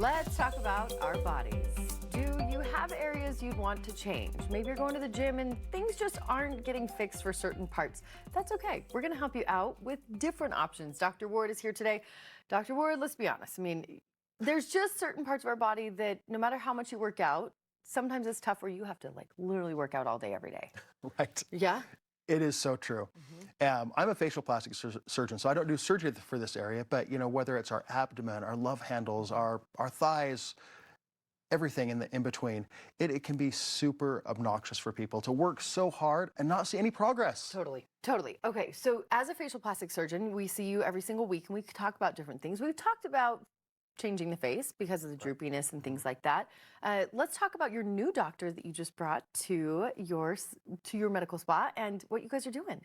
Let's talk about our bodies. Do you have areas you'd want to change? Maybe you're going to the gym and things just aren't getting fixed for certain parts. That's okay. We're going to help you out with different options. Dr. Ward is here today. Dr. Ward, let's be honest. There's just certain parts of our body that no matter how much you work out, sometimes it's tough where you have to literally work out all day, every day. Right. Yeah? It is so true. I'm a facial plastic surgeon, so I don't do surgery for this area, but whether it's our abdomen, our love handles, our thighs, everything in between, it can be super obnoxious for people to work so hard and not see any progress. Totally. Totally. Okay, so as a facial plastic surgeon, we see you every single week and we talk about different things. We've talked about changing the face because of the droopiness and things like that. Let's talk about your new doctor that you just brought to your medical spa and what you guys are doing.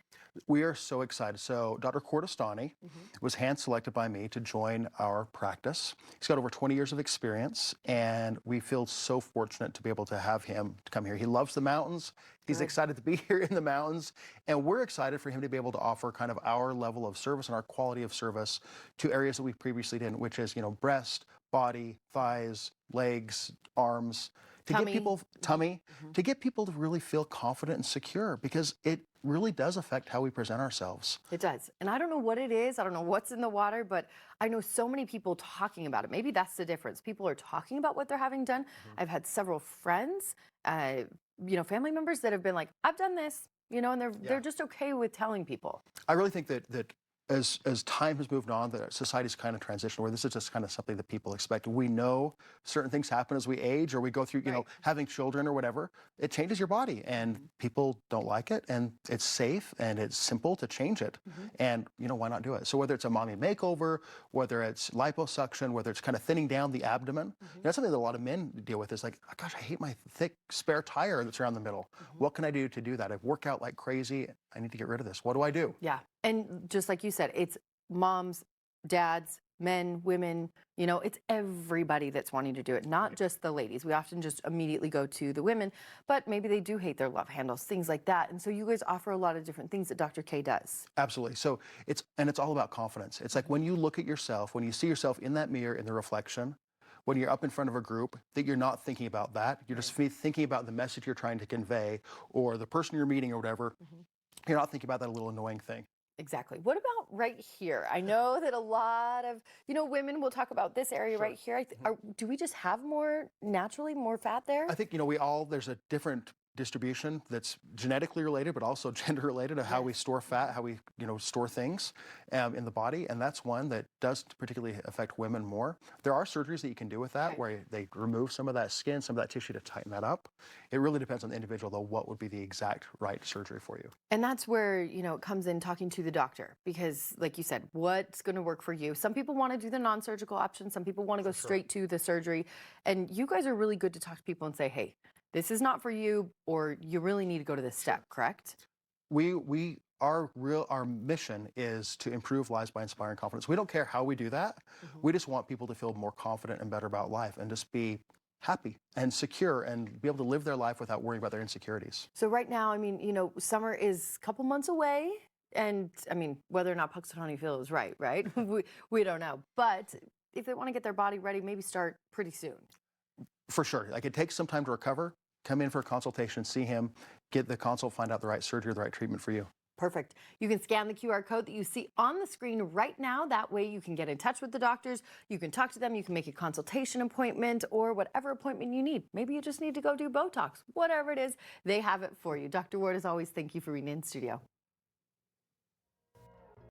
We are so excited. So Dr. Cordestani was hand-selected by me to join our practice. He's got over 20 years of experience, and we feel so fortunate to be able to have him to come here. He loves the mountains. He's excited to be here in the mountains, and we're excited for him to be able to offer kind of our level of service and our quality of service to areas that we previously didn't, which is, breast, body, thighs, legs, arms, to Tummy. get people, tummy, to get people to really feel confident and secure, because it really does affect how we present ourselves. It does. And I don't know what it is. I don't know what's in the water, but I know so many people talking about it. Maybe that's the difference. People are talking about what they're having done. I've had several friends, family members that have been like, I've done this, and they're just okay with telling people. I really think that as time has moved on, that society's kind of transitioned where this is just kind of something that people expect. We know certain things happen as we age or we go through, having children or whatever. It changes your body, and people don't like it, and it's safe and it's simple to change it. And, why not do it? So whether it's a mommy makeover, whether it's liposuction, whether it's kind of thinning down the abdomen, that's something that a lot of men deal with. Is like, oh, gosh, I hate my thick spare tire that's around the middle. What can I do to do that? I work out like crazy. I need to get rid of this. What do I do? Yeah. And just like you said, it's moms, dads, men, women, it's everybody that's wanting to do it, not just the ladies. We often just immediately go to the women, but maybe they do hate their love handles, things like that. And so you guys offer a lot of different things that Dr. K does. Absolutely. So it's all about confidence. It's like when you look at yourself, when you see yourself in that mirror, in the reflection, when you're up in front of a group, that you're not thinking about that. You're just thinking about the message you're trying to convey or the person you're meeting or whatever. You're not thinking about that little annoying thing. Exactly. What about right here? I know that a lot of, women will talk about this area right here. Do we just have naturally more fat there? I think, there's a different distribution that's genetically related, but also gender related, of how we store fat, how we, store things in the body. And that's one that does particularly affect women more. There are surgeries that you can do with that, where they remove some of that skin, some of that tissue to tighten that up. It really depends on the individual, though, what would be the exact right surgery for you. And that's where, it comes in talking to the doctor, because like you said, what's going to work for you? Some people want to do the non-surgical option. Some people want to go straight to the surgery. And you guys are really good to talk to people and say, hey, this is not for you, or you really need to go to this step, correct? Our mission is to improve lives by inspiring confidence. We don't care how we do that. We just want people to feel more confident and better about life, and just be happy and secure and be able to live their life without worrying about their insecurities. So right now, summer is a couple months away, and whether or not Punxsutawney Phil is right? we don't know. But if they want to get their body ready, maybe start pretty soon. For sure. It takes some time to recover. Come in for a consultation, see him, get the consult, find out the right surgery, the right treatment for you. Perfect. You can scan the QR code that you see on the screen right now. That way you can get in touch with the doctors. You can talk to them. You can make a consultation appointment or whatever appointment you need. Maybe you just need to go do Botox. Whatever it is, they have it for you. Dr. Ward, as always, thank you for being in studio.